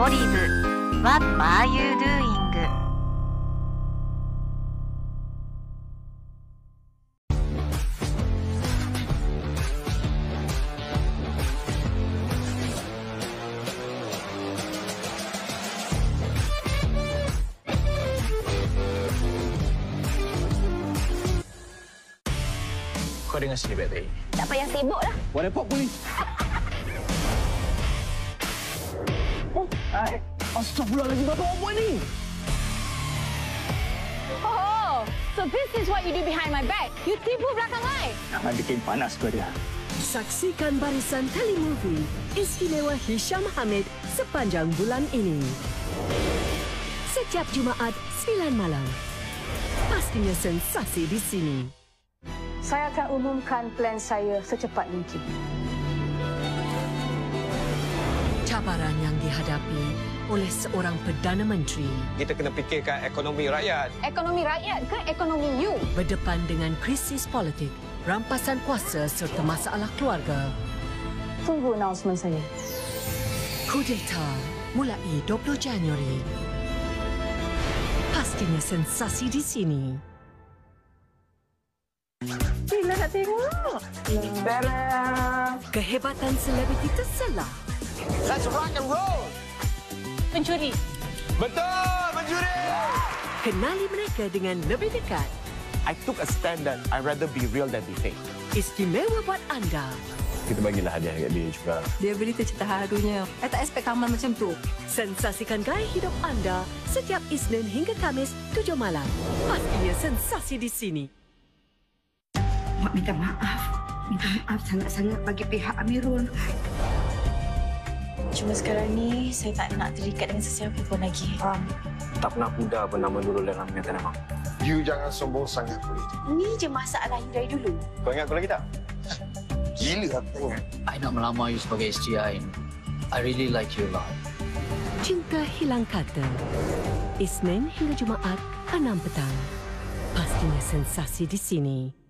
Olive, What are you doing? Kau dengar sini baik-baik. Tak payah sibuk lah. Buat report polis. Astagfirullahaladzim, apa awak buat ni? Oh, so this is what you do behind my back. You tipu belakang I. Jangan bikin panas kau dia. Saksikan barisan telemovie istimewa Hisham Hamid sepanjang bulan ini. Setiap Jumaat 9 malam. Pastinya sensasi di sini. Saya akan umumkan plan saya secepat mungkin. Cabaran yang dihadapi oleh seorang Perdana Menteri Kita kena fikirkan ekonomi rakyat. Ekonomi rakyat ke ekonomi you? berdepan dengan krisis politik, rampasan kuasa serta masalah keluarga. Tunggu announcement saya. Kudeta mulai 20 Januari. Pastinya sensasi di sini. Bila nak tengok? Kehebatan selebriti terselah. Let's rock and roll. Pencuri. Betul, pencuri. Kenali mereka dengan lebih dekat. I took a stand that I'd rather be real than be fake. Istimewa buat anda. Kita bagilah hadiah kat dia juga. Dia berita cerita harunya. I tak expect Kamal macam tu. Sensasikan gaya hidup anda setiap Isnin hingga Khamis 7 malam. Pastinya sensasi di sini. Mak minta maaf. Minta maaf sangat-sangat bagi pihak Amirul. Cuma sekarang ni, saya tak nak terikat dengan sesiapa pun lagi. Tak pernah pudar pun nama Nurul dalam ingatan abang. You jangan sombong sangat, boleh. Ni je masalah you dari dulu. Kau ingat aku lagi tak? Gila aku ingat. I nak melamar you sebagai isteri I. I really like you a lot. Cinta hilang kata. Isnin hingga Jumaat 6 petang. Pastinya sensasi di sini.